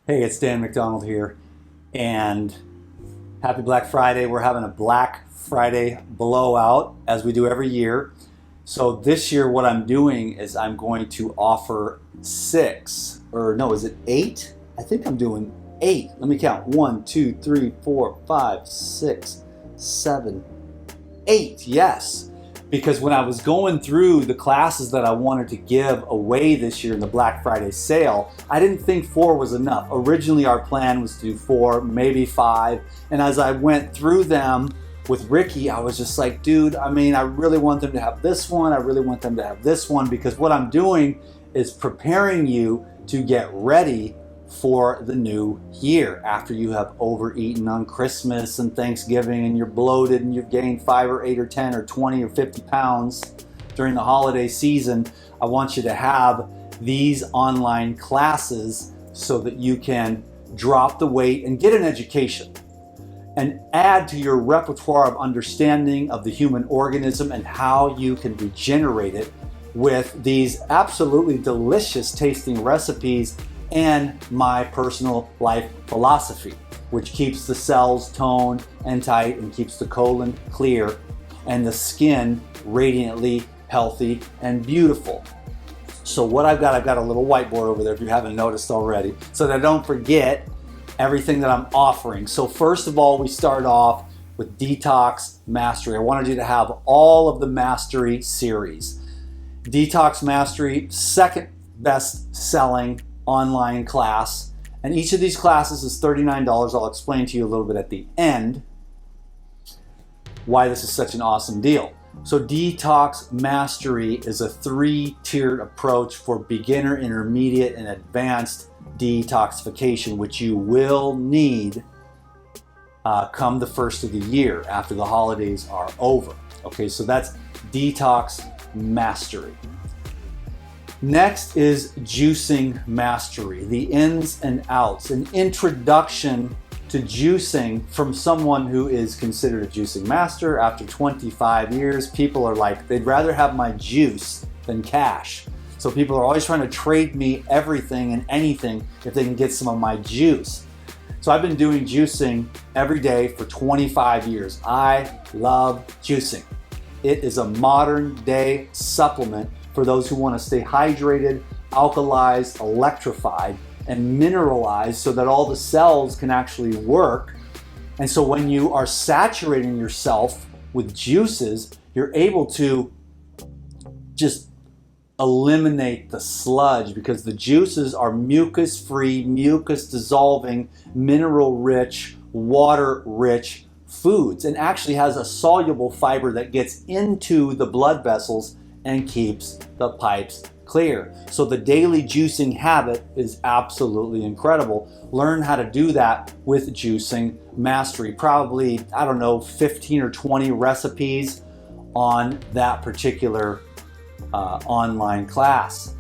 Hey, it's Dan McDonald here, and happy Black Friday. We're having a Black Friday blowout as we do every year. So this year what I'm doing is I'm going to offer is it eight? I think I'm doing eight. Let me count. 1, 2, 3, 4, 5, 6, 7, 8. Yes. Because when I was going through the classes that I wanted to give away this year in the Black Friday sale, I didn't think 4 was enough. Originally our plan was to do 4, maybe 5. And as I went through them with Ricky, I was just like, dude, I really want them to have this one. I really want them to have this one, because what I'm doing is preparing you to get ready for the new year after you have overeaten on Christmas and Thanksgiving and you're bloated and you've gained 5 or 8 or 10 or 20 or 50 pounds during the holiday season. I want you to have these online classes so that you can drop the weight and get an education and add to your repertoire of understanding of the human organism and how you can regenerate it with these absolutely delicious tasting recipes and my personal life philosophy, which keeps the cells toned and tight and keeps the colon clear and the skin radiantly healthy and beautiful. So what I've got a little whiteboard over there if you haven't noticed already, so that I don't forget everything that I'm offering. So first of all, we start off with Detox Mastery. I wanted you to have all of the Mastery series. Detox Mastery, second best selling online class, and each of these classes is $39. I'll explain to you a little bit at the end why this is such an awesome deal. So Detox Mastery is a 3-tiered approach for beginner, intermediate, and advanced detoxification, which you will need come the first of the year after the holidays are over. Okay, so that's Detox Mastery. Next is Juicing Mastery, the ins and outs, an introduction to juicing from someone who is considered a juicing master. After 25 years, people are like, they'd rather have my juice than cash. So people are always trying to trade me everything and anything if they can get some of my juice. So I've been doing juicing every day for 25 years. I love juicing. It is a modern day supplement for those who want to stay hydrated, alkalized, electrified, and mineralized so that all the cells can actually work. And so when you are saturating yourself with juices, you're able to just eliminate the sludge, because the juices are mucus-free, mucus-dissolving, mineral-rich, water-rich foods, and actually has a soluble fiber that gets into the blood vessels and keeps the pipes clear. So the daily juicing habit is absolutely incredible. Learn how to do that with Juicing Mastery. Probably, 15 or 20 recipes on that particular online class.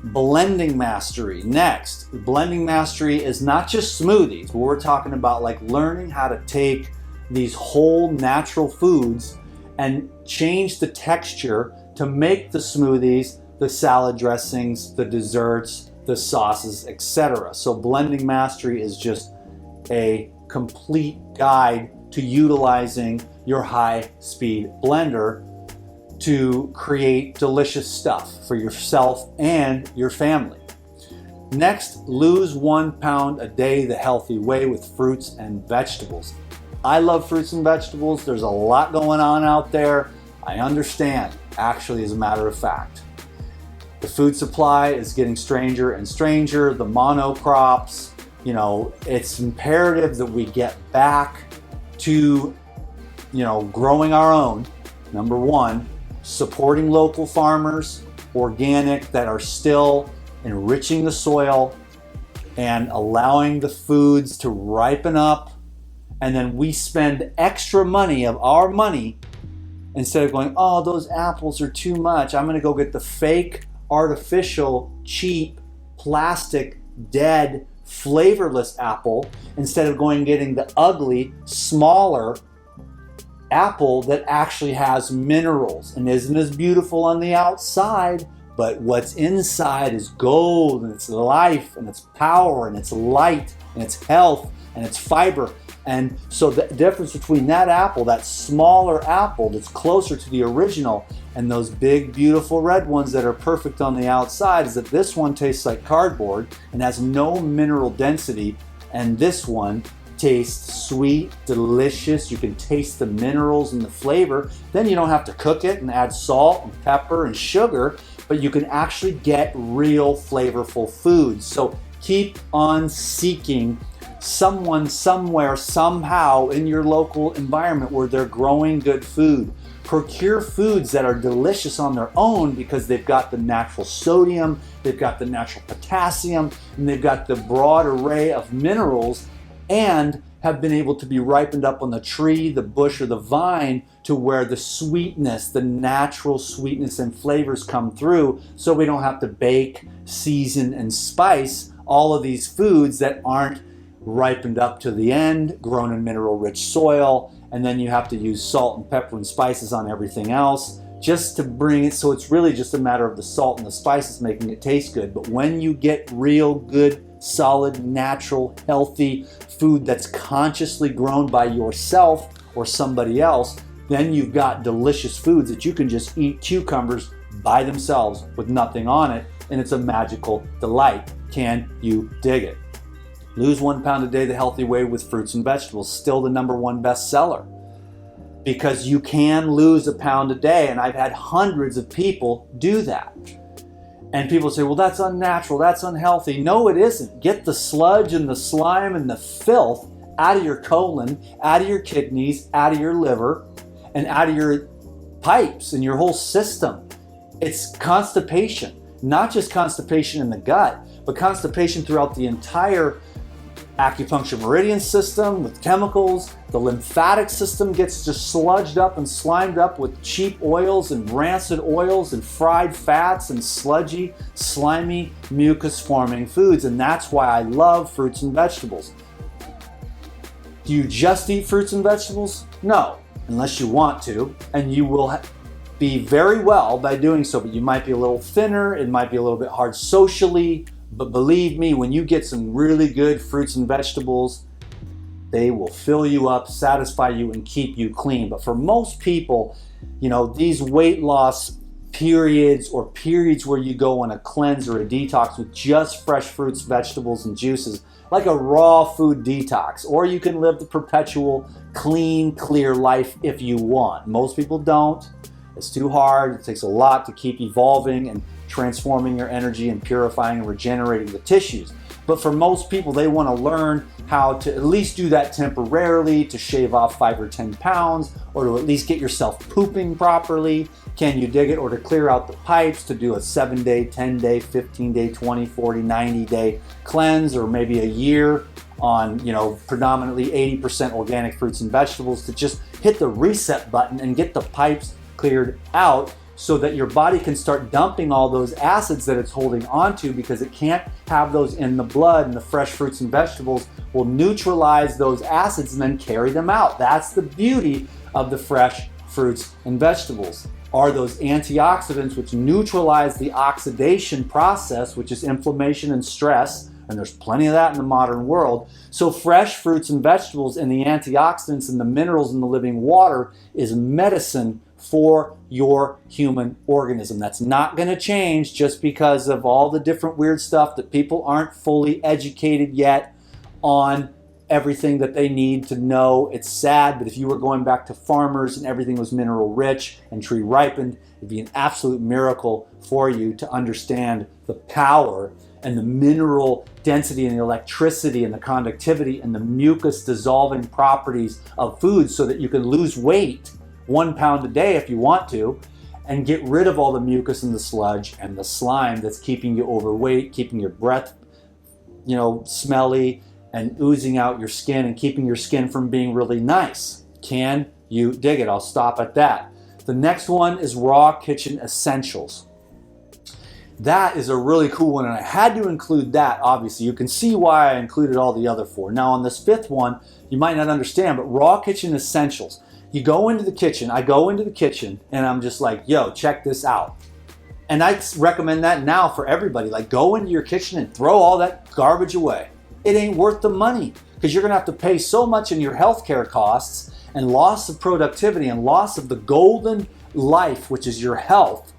Blending Mastery next. Blending Mastery is not just smoothies, but we're talking about like learning how to take these whole natural foods and change the texture to make the smoothies, the salad dressings, the desserts, the sauces, etc. So Blending Mastery is just a complete guide to utilizing your high-speed blender to create delicious stuff for yourself and your family. Next, lose 1 pound a day the healthy way with fruits and vegetables. I love fruits and vegetables. There's a lot going on out there. I understand, actually, as a matter of fact. The food supply is getting stranger and stranger. The monocrops, it's imperative that we get back to, growing our own. Number one, supporting local farmers, organic, that are still enriching the soil and allowing the foods to ripen up. And then we spend extra money of our money instead of going, oh, those apples are too much. I'm going to go get the fake, artificial, cheap, plastic, dead, flavorless apple instead of going and getting the ugly, smaller apple that actually has minerals and isn't as beautiful on the outside, But what's inside is gold, and it's life, and it's power, and it's light, and it's health, and it's fiber. And so the difference between that apple, that smaller apple that's closer to the original, and those big, beautiful red ones that are perfect on the outside, is that this one tastes like cardboard and has no mineral density, and this one tastes sweet, delicious. You can taste the minerals and the flavor. Then you don't have to cook it and add salt and pepper and sugar, but you can actually get real flavorful foods. So keep on seeking someone, somewhere, somehow in your local environment where they're growing good food. Procure foods that are delicious on their own because they've got the natural sodium, they've got the natural potassium, and they've got the broad array of minerals, and have been able to be ripened up on the tree, the bush, or the vine to where the sweetness, the natural sweetness and flavors come through, so we don't have to bake, season, and spice all of these foods that aren't ripened up to the end, grown in mineral-rich soil, and then you have to use salt and pepper and spices on everything else just to bring it, so it's really just a matter of the salt and the spices making it taste good. But when you get real good, solid, natural, healthy food that's consciously grown by yourself or somebody else, then you've got delicious foods that you can just eat cucumbers by themselves with nothing on it, and it's a magical delight. Can you dig it? Lose 1 pound a day the healthy way with fruits and vegetables, still the #1 bestseller. Because you can lose 1 pound a day, and I've had hundreds of people do that. And people say, well, that's unnatural, that's unhealthy. No, it isn't. Get the sludge and the slime and the filth out of your colon, out of your kidneys, out of your liver, and out of your pipes and your whole system. It's constipation, not just constipation in the gut, but constipation throughout the entire acupuncture meridian system with chemicals. The lymphatic system gets just sludged up and slimed up with cheap oils and rancid oils and fried fats and sludgy, slimy, mucus-forming foods. And that's why I love fruits and vegetables. Do you just eat fruits and vegetables? No, unless you want to, and you will be very well by doing so, but you might be a little thinner, it might be a little bit hard socially. But believe me, when you get some really good fruits and vegetables, they will fill you up, satisfy you, and keep you clean. But for most people, these weight loss periods or periods where you go on a cleanse or a detox with just fresh fruits, vegetables, and juices, like a raw food detox, or you can live the perpetual clean, clear life if you want. Most people don't. It's too hard. It takes a lot to keep evolving and transforming your energy and purifying and regenerating the tissues. But for most people, they want to learn how to at least do that temporarily, to shave off 5 or 10 pounds, or to at least get yourself pooping properly. Can you dig it? Or to clear out the pipes, to do a 7-day, 10-day, 15-day, 20, 40, 90-day cleanse, or maybe a year on, predominantly 80% organic fruits and vegetables, to just hit the reset button and get the pipes cleared out, so that your body can start dumping all those acids that it's holding onto, because it can't have those in the blood, and the fresh fruits and vegetables will neutralize those acids and then carry them out. That's the beauty of the fresh fruits and vegetables, are those antioxidants which neutralize the oxidation process, which is inflammation and stress, and there's plenty of that in the modern world. So fresh fruits and vegetables and the antioxidants and the minerals in the living water is medicine for your human organism. That's not going to change just because of all the different weird stuff that people aren't fully educated yet on everything that they need to know. It's sad, but if you were going back to farmers and everything was mineral rich and tree ripened, it'd be an absolute miracle for you to understand the power and the mineral density and the electricity and the conductivity and the mucus dissolving properties of foods, so that you can lose weight 1 pound a day if you want to, and get rid of all the mucus and the sludge and the slime that's keeping you overweight, keeping your breath, smelly, and oozing out your skin and keeping your skin from being really nice. Can you dig it? I'll stop at that. The next one is raw kitchen essentials. That is a really cool one, and I had to include that, obviously. You can see why I included all the other 4. Now on this 5th one, you might not understand, but raw kitchen essentials. You go into the kitchen, I go into the kitchen, and I'm just like, yo, check this out. And I recommend that now for everybody. Like, go into your kitchen and throw all that garbage away. It ain't worth the money, because you're gonna have to pay so much in your healthcare costs and loss of productivity and loss of the golden life, which is your health,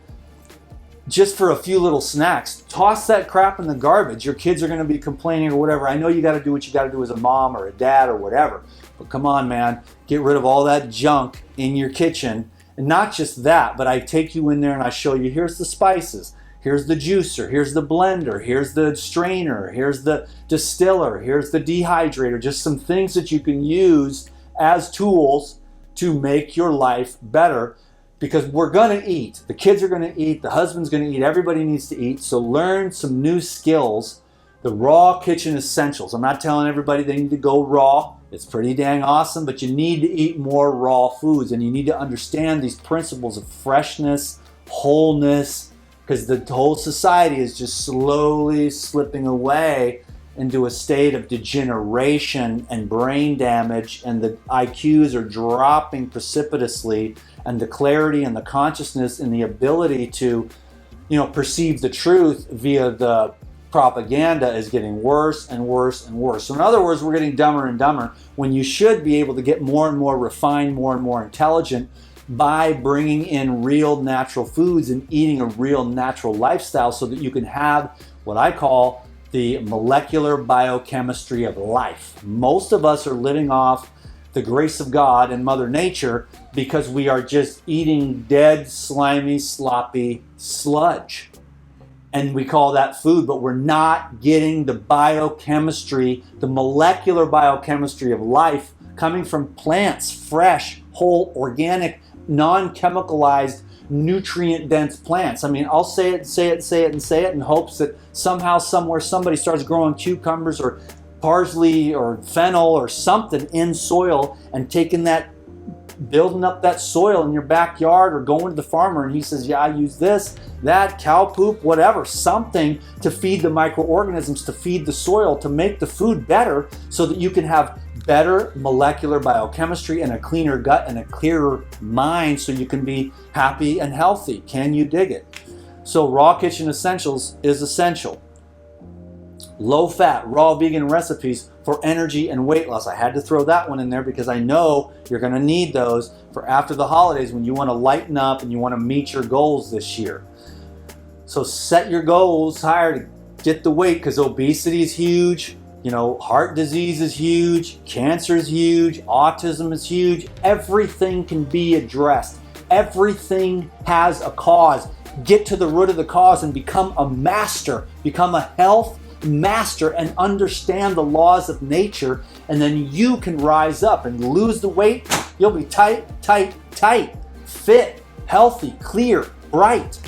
just for a few little snacks. Toss that crap in the garbage. Your kids are gonna be complaining or whatever. I know you gotta do what you gotta do as a mom or a dad or whatever, but come on, man, get rid of all that junk in your kitchen. And not just that, but I take you in there and I show you, here's the spices, here's the juicer, here's the blender, here's the strainer, here's the distiller, here's the dehydrator, just some things that you can use as tools to make your life better, because we're gonna eat. The kids are gonna eat, the husband's gonna eat, everybody needs to eat. So learn some new skills, the raw kitchen essentials. I'm not telling everybody they need to go raw. It's pretty dang awesome, but you need to eat more raw foods, and you need to understand these principles of freshness, wholeness, because the whole society is just slowly slipping away into a state of degeneration and brain damage, and the IQs are dropping precipitously, and the clarity and the consciousness and the ability to, perceive the truth via the propaganda is getting worse and worse and worse. So in other words, we're getting dumber and dumber, when you should be able to get more and more refined, more and more intelligent by bringing in real natural foods and eating a real natural lifestyle, so that you can have what I call the molecular biochemistry of life. Most of us are living off the grace of God and Mother Nature because we are just eating dead, slimy, sloppy sludge. And we call that food, but we're not getting the biochemistry, the molecular biochemistry of life coming from plants, fresh, whole, organic, non-chemicalized, nutrient-dense plants. I mean, I'll say it in hopes that somehow, somewhere, somebody starts growing cucumbers or parsley or fennel or something in soil and taking that, building up that soil in your backyard, or going to the farmer and he says, yeah, I use this, that, cow poop, whatever, something to feed the microorganisms, to feed the soil, to make the food better, so that you can have better molecular biochemistry and a cleaner gut and a clearer mind, so you can be happy and healthy. Can you dig it? So raw kitchen essentials is essential. Low fat, raw vegan recipes for energy and weight loss. I had to throw that one in there because I know you're going to need those for after the holidays, when you want to lighten up and you want to meet your goals this year. So set your goals higher to get the weight, because obesity is huge. Heart disease is huge. Cancer is huge. Autism is huge. Everything can be addressed. Everything has a cause. Get to the root of the cause and become a master. Become a health master and understand the laws of nature, and then you can rise up and lose the weight. You'll be tight, fit, healthy, clear, bright.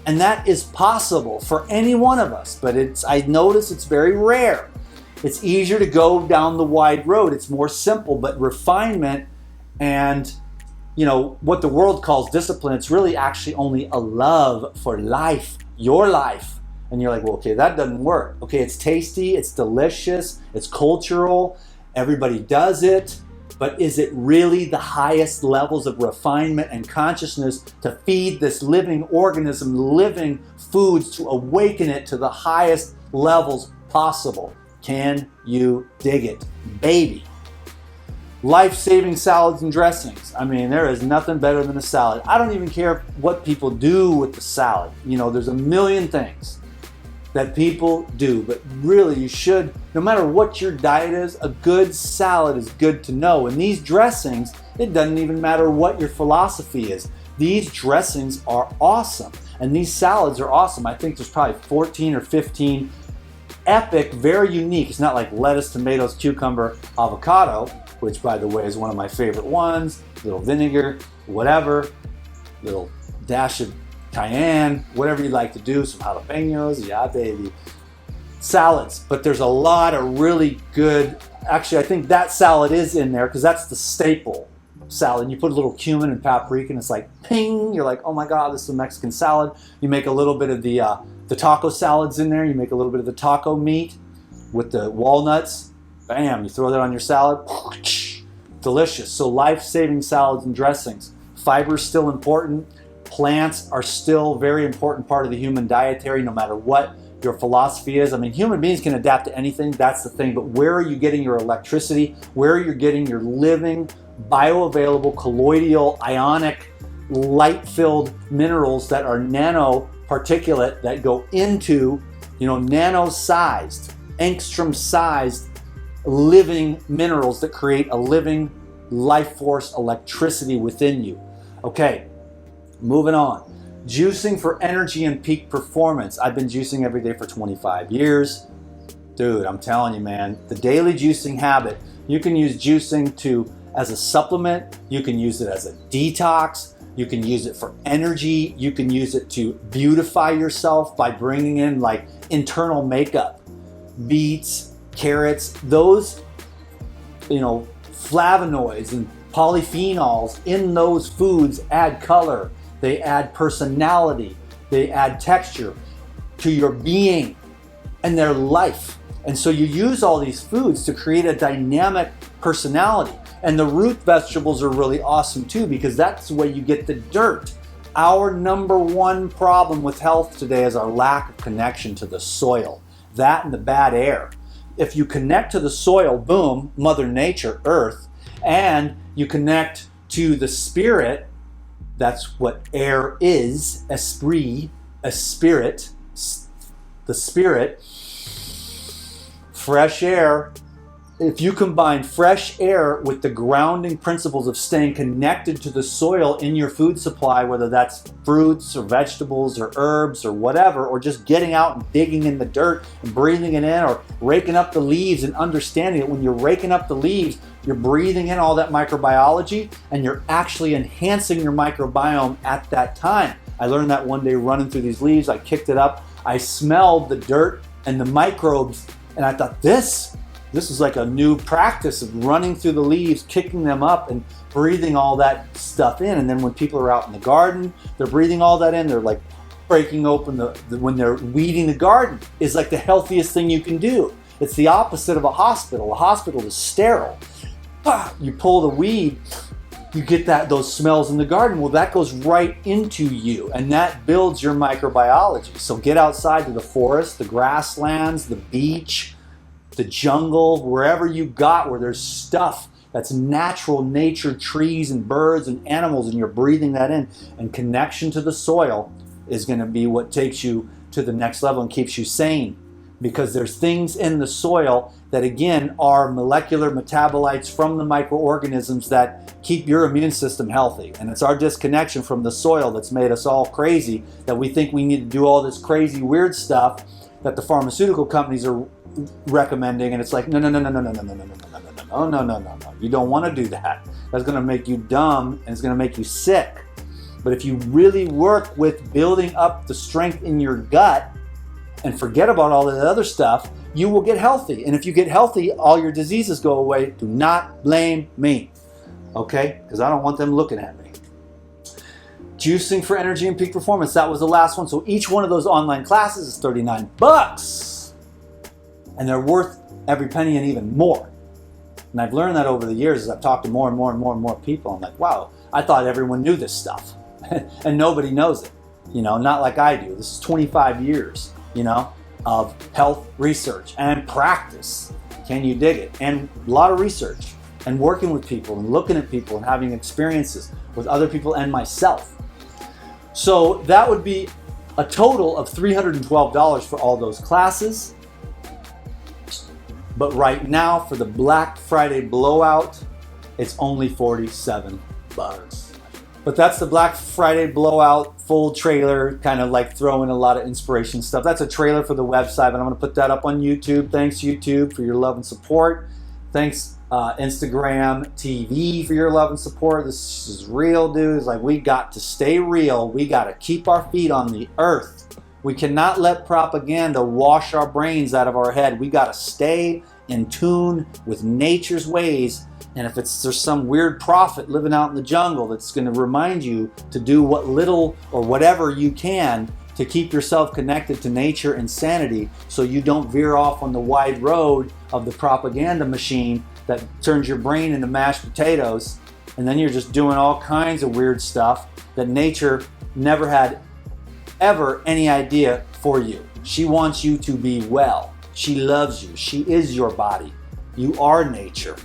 And that is possible for any one of us, but I notice it's very rare. It's easier to go down the wide road. It's more simple, but refinement and what the world calls discipline, it's really actually only a love for life, your life. And you're like, well, okay, that doesn't work. Okay, it's tasty, it's delicious, it's cultural, everybody does it, but is it really the highest levels of refinement and consciousness to feed this living organism, living foods, to awaken it to the highest levels possible? Can you dig it, baby? Life-saving salads and dressings. I mean, there is nothing better than a salad. I don't even care what people do with the salad. There's a million things that people do, but really you should, no matter what your diet is, a good salad is good to know. And these dressings, it doesn't even matter what your philosophy is. These dressings are awesome, and these salads are awesome. I think there's probably 14 or 15 epic, very unique. It's not like lettuce, tomatoes, cucumber, avocado, which by the way is one of my favorite ones, little vinegar, whatever, little dash of cayenne, whatever you like to do, some jalapenos, yeah baby. Salads, but there's a lot of really good, actually I think that salad is in there because that's the staple salad. You put a little cumin and paprika and it's like ping, you're like, oh my God, this is a Mexican salad. You make a little bit of the taco salads in there, you make a little bit of the taco meat with the walnuts, bam, you throw that on your salad, delicious. So life-saving salads and dressings. Fiber is still important. Plants are still a very important part of the human dietary, no matter what your philosophy is. I mean, human beings can adapt to anything, that's the thing, but where are you getting your electricity? Where are you getting your living, bioavailable, colloidal, ionic, light-filled minerals that are nanoparticulate that go into, nano-sized, angstrom-sized living minerals that create a living life force electricity within you. Okay, moving on. Juicing for energy and peak performance. I've been juicing every day for 25 years. Dude, I'm telling you, man, the daily juicing habit, you can use juicing as a supplement, you can use it as a detox, you can use it for energy, you can use it to beautify yourself by bringing in like internal makeup, beets, carrots, those, flavonoids and polyphenols in those foods add color. They add personality, they add texture to your being and their life. And so you use all these foods to create a dynamic personality. And the root vegetables are really awesome too, because that's the way you get the dirt. Our number one problem with health today is our lack of connection to the soil, that and the bad air. If you connect to the soil, boom, Mother Nature, Earth, and you connect to the spirit, that's what air is, esprit, a spirit, the spirit, fresh air. If you combine fresh air with the grounding principles of staying connected to the soil in your food supply, whether that's fruits or vegetables or herbs or whatever, or just getting out and digging in the dirt and breathing it in, or raking up the leaves and understanding that when you're raking up the leaves, you're breathing in all that microbiology and you're actually enhancing your microbiome at that time. I learned that one day running through these leaves. I kicked it up. I smelled the dirt and the microbes, and I thought, this is like a new practice of running through the leaves, kicking them up and breathing all that stuff in. And then when people are out in the garden, they're breathing all that in. They're like breaking open when they're weeding the garden is like the healthiest thing you can do. It's the opposite of a hospital. A hospital is sterile. You pull the weed, you get those smells in the garden. Well, that goes right into you, and that builds your microbiology. So get outside to the forest, the grasslands, the beach, the jungle, wherever you got where there's stuff that's natural nature, trees and birds and animals, and you're breathing that in. And connection to the soil is going to be what takes you to the next level and keeps you sane, because there's things in the soil that, again, are molecular metabolites from the microorganisms that keep your immune system healthy. And it's our disconnection from the soil that's made us all crazy, that we think we need to do all this crazy weird stuff that the pharmaceutical companies are recommending, and it's like, no. You don't want to do that. That's going to make you dumb and it's going to make you sick. But if you really work with building up the strength in your gut and forget about all the other stuff, you will get healthy. And if you get healthy, all your diseases go away. Do not blame me, okay? Because I don't want them looking at me. Juicing for energy and peak performance. That was the last one. So each one of those online classes is $39. And they're worth every penny and even more. And I've learned that over the years as I've talked to more and more people. I'm like, wow, I thought everyone knew this stuff. And nobody knows it. Not like I do. This is 25 years, of health research and practice. Can you dig it? And a lot of research and working with people and looking at people and having experiences with other people and myself. So that would be a total of $312 for all those classes. But right now, for the Black Friday blowout, it's only $47. But that's the Black Friday blowout full trailer, kind of like throwing a lot of inspiration stuff. That's a trailer for the website, but I'm going to put that up on YouTube. Thanks, YouTube, for your love and support. Thanks, Instagram TV, for your love and support. This is real, dude. It's like, we got to stay real. We got to keep our feet on the earth. We cannot let propaganda wash our brains out of our head. We got to stay in tune with nature's ways. And if there's some weird prophet living out in the jungle that's going to remind you to do what little or whatever you can to keep yourself connected to nature and sanity, so you don't veer off on the wide road of the propaganda machine that turns your brain into mashed potatoes, and then you're just doing all kinds of weird stuff that nature never had ever any idea for you. She wants you to be well. She loves you. She is your body. You are nature.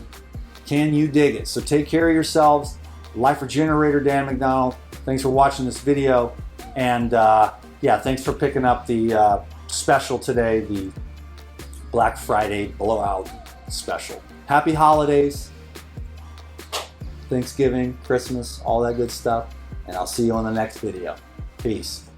Can you dig it? So take care of yourselves. Life Regenerator Dan McDonald. Thanks for watching this video. And yeah, thanks for picking up the special today, the Black Friday blowout special. Happy holidays, Thanksgiving, Christmas, all that good stuff. And I'll see you on the next video. Peace.